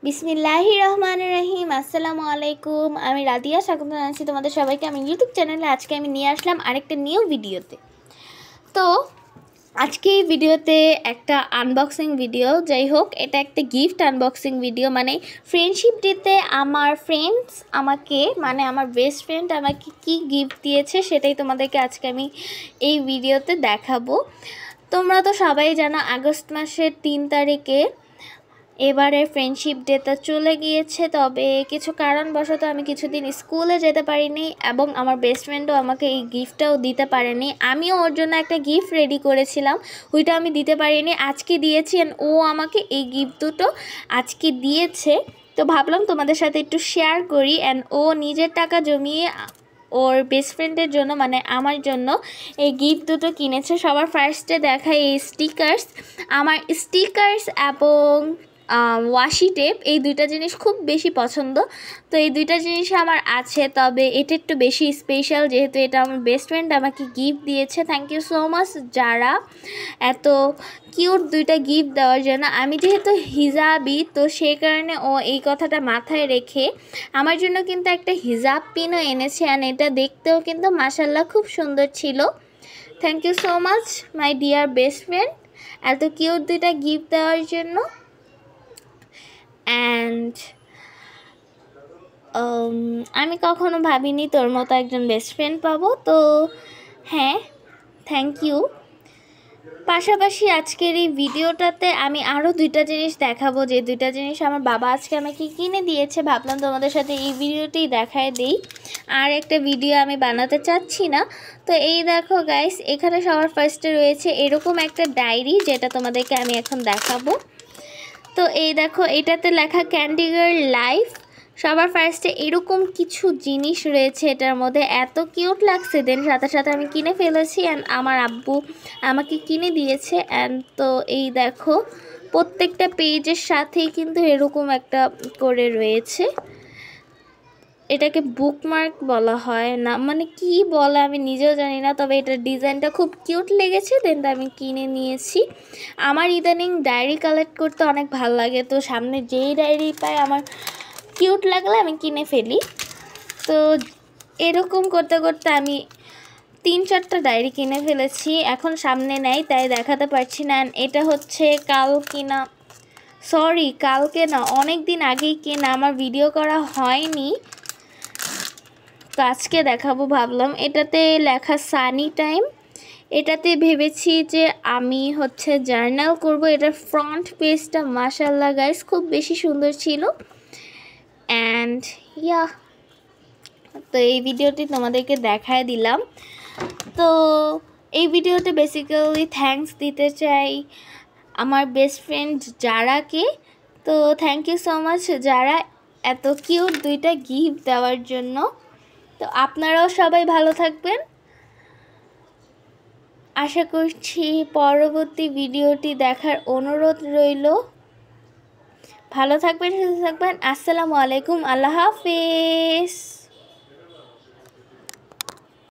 বিসমিল্লাহির রহমানির রহিম। আসসালামু আলাইকুম। আমি রাদিয়া, স্বাগত জানাচ্ছি তোমাদের সবাইকে আমি ইউটিউব চ্যানেলে। আজকে আমি নিয়ে আসলাম আরেকটা নিউ ভিডিওতে। তো আজকে এই ভিডিওতে একটা আনবক্সিং ভিডিও, যাই হোক এটা একটা গিফট আনবক্সিং ভিডিও। মানে ফ্রেন্ডশিপ ডেতে আমার ফ্রেন্ডস আমাকে, মানে আমার বেস্ট ফ্রেন্ড আমাকে কি গিফট দিয়েছে সেটাই তোমাদেরকে আজকে আমি এই ভিডিওতে দেখাবো। তোমরা তো সবাই জানো আগস্ট মাসের 3 তারিখে এবারে ফ্রেন্ডশিপ ডেটা চলে গিয়েছে, তবে কিছু কারণবশত আমি কিছুদিন স্কুলে যেতে পারিনি এবং আমার বেস্ট ফ্রেন্ডও আমাকে এই গিফটটাও দিতে পারেনি। আমিও ওর জন্য একটা গিফট রেডি করেছিলাম, ওইটা আমি দিতে পারিনি, আজকে দিয়েছি। অ্যান্ড ও আমাকে এই গিফট দুটো আজকে দিয়েছে, তো ভাবলাম তোমাদের সাথে একটু শেয়ার করি। অ্যান্ড ও নিজের টাকা জমিয়ে ওর বেস্ট ফ্রেন্ডের জন্য, মানে আমার জন্য এই গিফট দুটো কিনেছে। সবার ফার্স্টে দেখায় এই স্টিকার্স। আমার স্টিকার্স এবং ওয়াশি টেপ, এই দুইটা জিনিস খুব বেশি পছন্দ, তো এই দুইটা জিনিস আমার আছে। তবে এটা একটু বেশি স্পেশাল যেহেতু এটা আমার বেস্ট ফ্রেন্ড আমাকে গিফট দিয়েছে। থ্যাংক ইউ সো মাচ যারা এত কিউট দুইটা গিফট দেওয়ার জন্য। আমি যেহেতু হিজাবি, তো সেই কারণে ও এই কথাটা মাথায় রেখে আমার জন্য কিন্তু একটা হিজাব পিনও এনেছে। অ্যান্ড এটা দেখতেও কিন্তু মাশাল্লাহ খুব সুন্দর ছিল। Thank you so much my dear best friend এত কিউট দুইটা গিফট দেওয়ার জন্য। অ্যান্ড আমি কখনো ভাবিনি তোর মতো একজন বেস্ট ফ্রেন্ড পাবো, তো হ্যাঁ থ্যাংক ইউ। পাশাপাশি আজকের এই ভিডিওটাতে আমি আরও দুইটা জিনিস দেখাবো, যে দুইটা জিনিস আমার বাবা আজকে আমাকে কিনে দিয়েছে। ভাবলাম তোমাদের সাথে এই ভিডিওটি দেখায় দিই, আর একটা ভিডিও আমি বানাতে চাচ্ছি না। তো এই দেখো গাইস, এখানে সবার ফার্স্টে রয়েছে এরকম একটা ডায়েরি, যেটা তোমাদেরকে আমি এখন দেখাবো। তো এই দেখো, এটাতে লেখা ক্যান্ডি গার্ল লাইফ। সবার ফার্স্টে এরকম কিছু জিনিস রয়েছে এটার মধ্যে, এত কিউট লাগছে, দেন সাথে সাথে আমি কিনে ফেলেছি। অ্যান্ড আমার আব্বু আমাকে কিনে দিয়েছে। অ্যান্ড তো এই দেখো, প্রত্যেকটা পেজের সাথেই কিন্তু এরকম একটা করে রয়েছে। এটাকে বুকমার্ক বলা হয় না, মানে কি বলে আমি নিজেও জানি না, তবে এটার ডিজাইনটা খুব কিউট লেগেছে, দেন আমি কিনে নিয়েছি। আমার ইদানিং ডায়েরি কালেক্ট করতে অনেক ভালো লাগে, তো সামনে যেই ডায়েরি পাই আমার কিউট লাগলে আমি কিনে ফেলি। তো এরকম করতে করতে আমি 3-4টা ডায়েরি কিনে ফেলেছি, এখন সামনে নেই তাই দেখাতে পারছি না। এটা হচ্ছে কালকে না, অনেক দিন আগেই কেনা, আমার ভিডিও করা হয়নি, তো আজকে দেখাবো ভাবলাম। এটাতে লেখা সানি টাইম। এটাতে ভেবেছি যে আমি হচ্ছে জার্নাল করব। এটার ফ্রন্ট পেজটা মাশাআল্লাহ গাইস খুব বেশি সুন্দর ছিল। অ্যান্ড ইয়া, তো এই ভিডিওটি তোমাদেরকে দেখায় দিলাম। তো এই ভিডিওতে বেসিক্যালি থ্যাঙ্কস দিতে চাই আমার বেস্ট ফ্রেন্ড যারাকে। তো থ্যাংক ইউ সো মাচ যারা এত কিউট দুইটা গিফট দেওয়ার জন্য। তো আপনারাও সবাই ভালো থাকবেন, আশা করছি পরবর্তী ভিডিওটি দেখার অনুরোধ রইল। ভালো থাকবেন, সুস্থ থাকবেন। আসসালামু আলাইকুম, আল্লাহ হাফেজ।